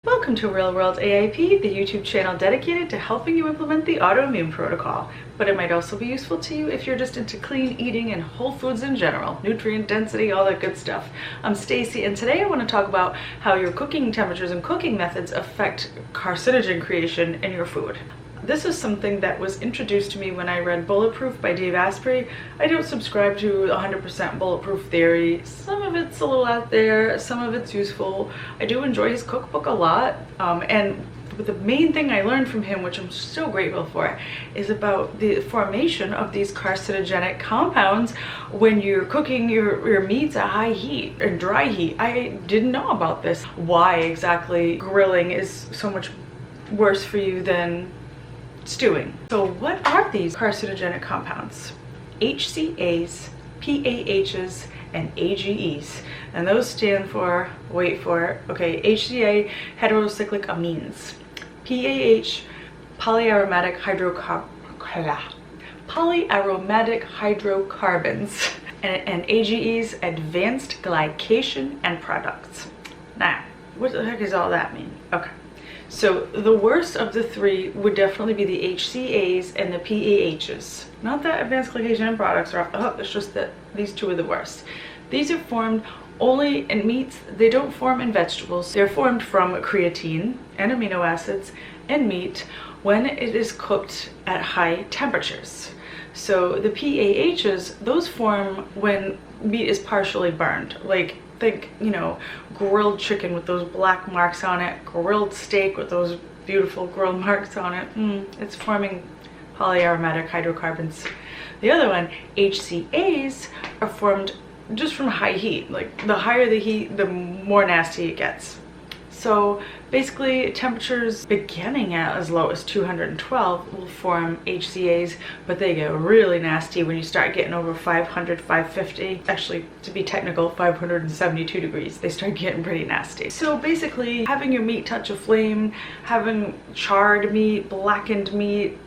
Welcome to Real World AIP, the YouTube channel dedicated to helping you implement the Autoimmune Protocol. But it might also be useful to you if you're just into clean eating and whole foods in general, nutrient density, all that good stuff. I'm Stacey, and today I want to talk about how your cooking temperatures and cooking methods affect carcinogen creation in your food. This is something that was introduced to me when I read Bulletproof by Dave Asprey. I don't subscribe to 100% bulletproof theory. Some of it's a little out there, some of it's useful. I do enjoy his cookbook a lot, and the main thing I learned from him, which I'm so grateful for, is about the formation of these carcinogenic compounds when you're cooking your meats at high heat and dry heat. I didn't know about this. Why exactly grilling is so much worse for you than stewing. So what are these carcinogenic compounds? HCAs, PAHs, and AGEs. And those stand for, wait for it, okay, HCA, Heterocyclic Amines. PAH, Polyaromatic Hydrocarbons. And AGEs, Advanced Glycation and Products. Now, what the heck does all that mean? Okay. So the worst of the three would definitely be the HCAs and the PAHs. Not that advanced glycation and products are off, it's just that these two are the worst. These are formed only in meats. They don't form in vegetables. They're formed from creatine and amino acids in meat when it is cooked at high temperatures. So the PAHs, those form when meat is partially burned. Like, think, you know, grilled chicken with those black marks on it, grilled steak with those beautiful grilled marks on it. It's forming polyaromatic hydrocarbons. The other one, HCAs, are formed just from high heat. Like, the higher the heat, the more nasty it gets. So basically, temperatures beginning at as low as 212 will form HCAs, but they get really nasty when you start getting over 500, 550. Actually, to be technical, 572 degrees. They start getting pretty nasty. So basically, having your meat touch a flame, having charred meat, blackened meat,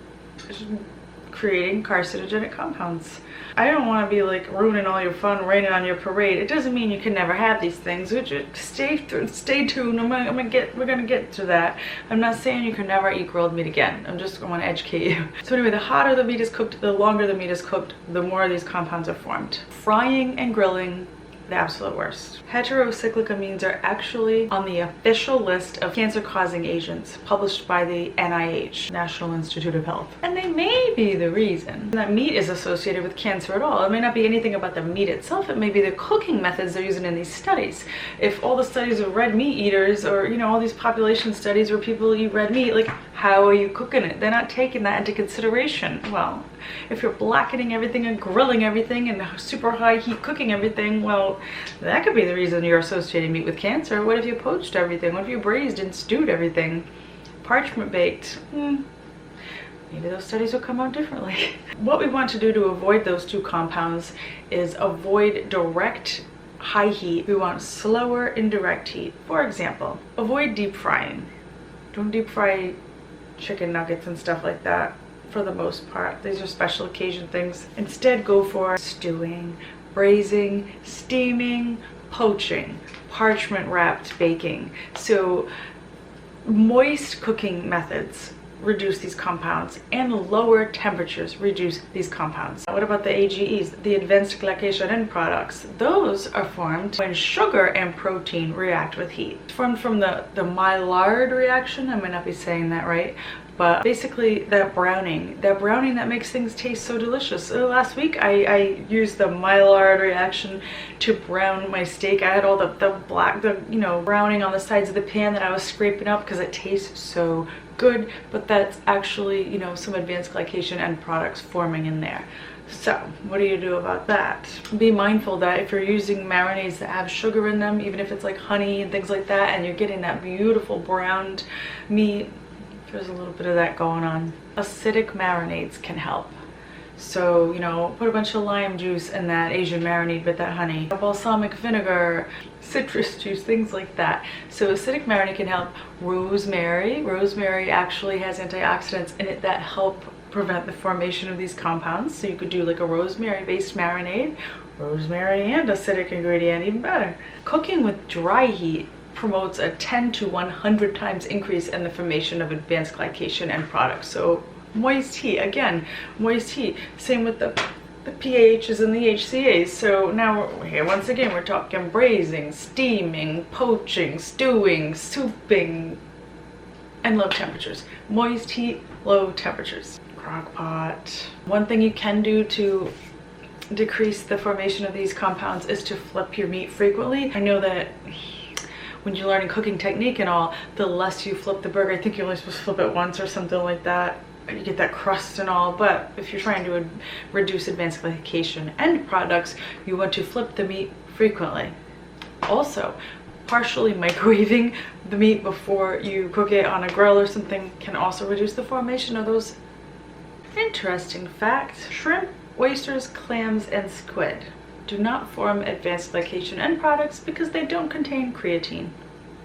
creating carcinogenic compounds. I don't want to be like ruining all your fun, raining on your parade. It doesn't mean you can never have these things. Stay tuned. We're gonna get to that. I'm not saying you can never eat grilled meat again. I'm just going to educate you. So anyway, the hotter the meat is cooked, the longer the meat is cooked, the more of these compounds are formed. Frying and grilling, the absolute worst. Heterocyclic amines are actually on the official list of cancer-causing agents published by the NIH, National Institute of Health. And they may be the reason that meat is associated with cancer at all. It may not be anything about the meat itself. It may be the cooking methods they're using in these studies. If all the studies of red meat eaters, or, you know, all these population studies where people eat red meat, like, how are you cooking it? They're not taking that into consideration. Well, if you're blackening everything and grilling everything and super high heat cooking everything, well, that could be the reason you're associating meat with cancer. What if you poached everything? What if you braised and stewed everything? Parchment baked? Maybe those studies will come out differently. What we want to do to avoid those two compounds is avoid direct high heat. We want slower indirect heat. For example, avoid deep frying. Don't deep fry chicken nuggets and stuff like that. For the most part, these are special occasion things. Instead, go for stewing, braising, steaming, poaching, parchment wrapped baking. So moist cooking methods reduce these compounds, and lower temperatures reduce these compounds. What about the AGEs, the advanced glycation end products? Those are formed when sugar and protein react with heat. It's formed from the Maillard reaction. I might not be saying that right, but basically that browning that makes things taste so delicious. Last week I used the Maillard reaction to brown my steak. I had all the browning on the sides of the pan that I was scraping up because it tastes so good, but that's actually, you know, some advanced glycation end products forming in there. So what do you do about that? Be mindful that if you're using marinades that have sugar in them, even if it's like honey and things like that, and you're getting that beautiful browned meat, there's a little bit of that going on. Acidic marinades can help. So, you know, put a bunch of lime juice in that Asian marinade with that honey. Balsamic vinegar, citrus juice, things like that. So acidic marinade can help. Rosemary actually has antioxidants in it that help prevent the formation of these compounds. So you could do like a rosemary based marinade, rosemary and acidic ingredient, even better. Cooking with dry heat promotes a 10 to 100 times increase in the formation of advanced glycation end products. So moist heat, again, moist heat. Same with the PAHs and the HCAs. So now here once again we're talking braising, steaming, poaching, stewing, souping, and low temperatures. Moist heat, low temperatures. Crock pot. One thing you can do to decrease the formation of these compounds is to flip your meat frequently. I know that when you're learning cooking technique and all, the less you flip the burger, I think you're only supposed to flip it once or something like that. You get that crust and all, but if you're trying to reduce advanced glycation end products, you want to flip the meat frequently. Also, partially microwaving the meat before you cook it on a grill or something can also reduce the formation of those. Interesting fact, shrimp, oysters, clams, and squid do not form advanced glycation end products because they don't contain creatine.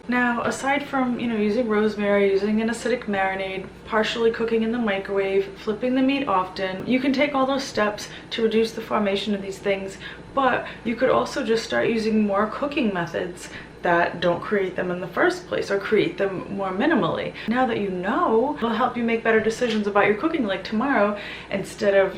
Now, aside from, using rosemary, using an acidic marinade, partially cooking in the microwave, flipping the meat often, you can take all those steps to reduce the formation of these things, but you could also just start using more cooking methods that don't create them in the first place, or create them more minimally. Now that you know, it'll help you make better decisions about your cooking. Like tomorrow, instead of,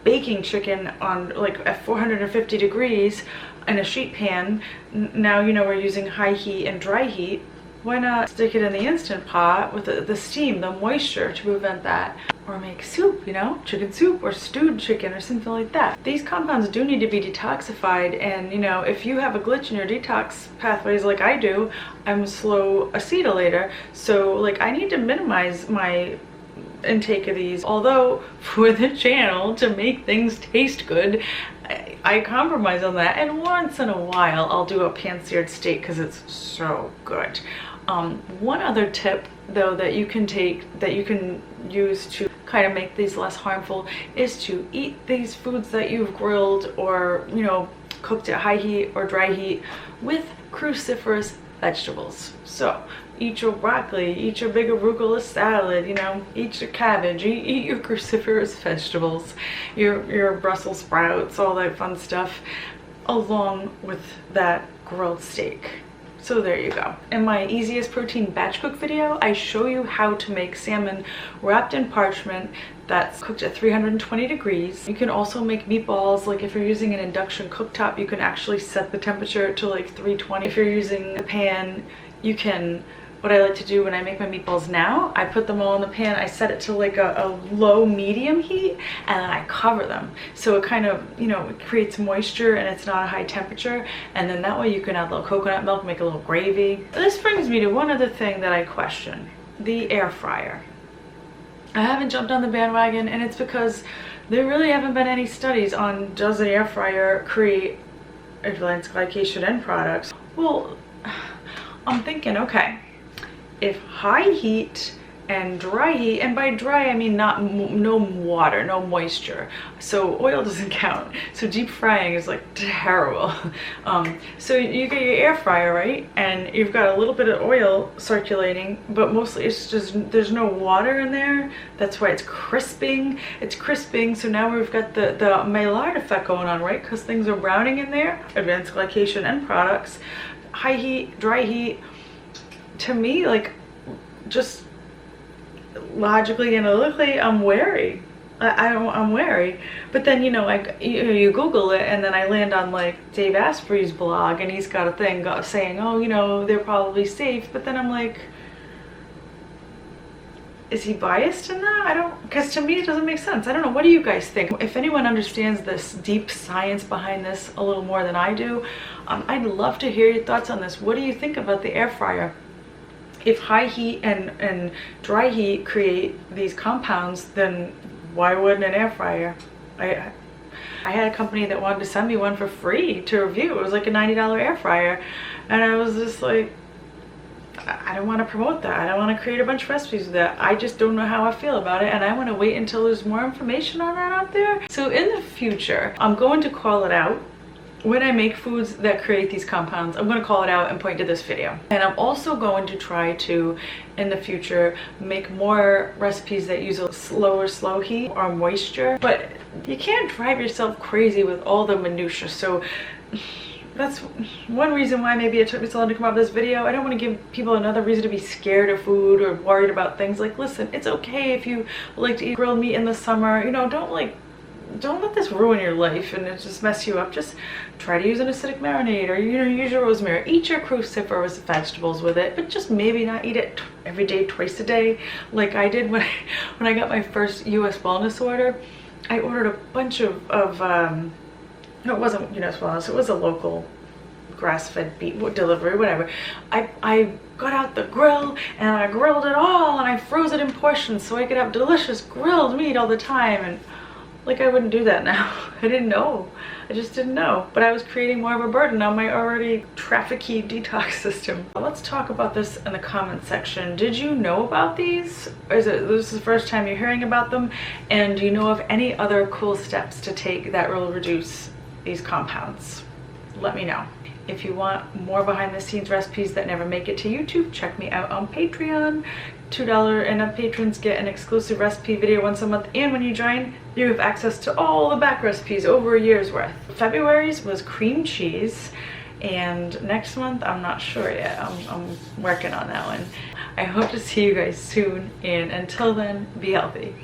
baking chicken on like at 450 degrees in a sheet pan, now we're using high heat and dry heat. Why not stick it in the Instant Pot with the steam, the moisture to prevent that? Or make soup, chicken soup or stewed chicken or something like that. These compounds do need to be detoxified, and if you have a glitch in your detox pathways like I do, I'm a slow acetylator, so like I need to minimize my intake of these. Although for the channel, to make things taste good, I compromise on that, and once in a while I'll do a pan-seared steak because it's so good. One other tip though that you can use to kind of make these less harmful is to eat these foods that you've grilled or cooked at high heat or dry heat with cruciferous vegetables. So eat your broccoli, eat your big arugula salad, eat your cabbage, eat your cruciferous vegetables, your Brussels sprouts, all that fun stuff, along with that grilled steak. So there you go. In my easiest protein batch cook video, I show you how to make salmon wrapped in parchment that's cooked at 320 degrees. You can also make meatballs. Like if you're using an induction cooktop, you can actually set the temperature to like 320. If you're using a pan, you can, what I like to do when I make my meatballs now, I put them all in the pan, I set it to like a low medium heat, and then I cover them. So it kind of, it creates moisture and it's not a high temperature, and then that way you can add a little coconut milk, make a little gravy. This brings me to one other thing that I question, the air fryer. I haven't jumped on the bandwagon, and it's because there really haven't been any studies on does an air fryer create advanced glycation end products. Well, I'm thinking, okay, if high heat and dry heat, and by dry I mean no water, no moisture, so oil doesn't count, so deep frying is like terrible. So you get your air fryer, right, and you've got a little bit of oil circulating, but mostly it's just, there's no water in there. That's why it's crisping, so now we've got the Maillard effect going on, right, because things are browning in there. Advanced glycation end products, high heat, dry heat, to me, like, just logically, analytically, I'm wary. I'm wary. But then, you Google it, and then I land on like Dave Asprey's blog, and he's got a thing saying, oh, they're probably safe. But then I'm like, is he biased in that? Because to me it doesn't make sense. I don't know. What do you guys think? If anyone understands this deep science behind this a little more than I do, I'd love to hear your thoughts on this. What do you think about the air fryer? If high heat and dry heat create these compounds, then why wouldn't an air fryer? I had a company that wanted to send me one for free to review. It was like a $90 air fryer, and I was just like, I don't want to promote that. I don't want to create a bunch of recipes with that. I just don't know how I feel about it, and I want to wait until there's more information on that out there. So in the future, I'm going to call it out. When I make foods that create these compounds, I'm going to call it out and point to this video. And I'm also going to try to, in the future, make more recipes that use a slow heat or moisture. But you can't drive yourself crazy with all the minutia. So that's one reason why maybe it took me so long to come up with this video. I don't want to give people another reason to be scared of food or worried about things. Like, listen, it's okay if you like to eat grilled meat in the summer. You know, don't let this ruin your life and it just mess you up. Just try to use an acidic marinade, or, you know, use your rosemary. Eat your cruciferous vegetables with it, but just maybe not eat it every day, twice a day, like I did when I got my first U.S. wellness order. I ordered a bunch of no, it wasn't U.S. wellness. It was a local grass-fed beef delivery, whatever. I got out the grill and I grilled it all and I froze it in portions so I could have delicious grilled meat all the time. And like, I wouldn't do that now. I didn't know. I just didn't know. But I was creating more of a burden on my already trafficky detox system. Let's talk about this in the comment section. Did you know about these? Or is this the first time you're hearing about them? And do you know of any other cool steps to take that will reduce these compounds? Let me know. If you want more behind the scenes recipes that never make it to YouTube, check me out on Patreon. $2 and up patrons get an exclusive recipe video once a month, and when you join, you have access to all the back recipes over a year's worth. February's was cream cheese, and next month I'm not sure yet. I'm working on that one. I hope to see you guys soon, and until then, be healthy.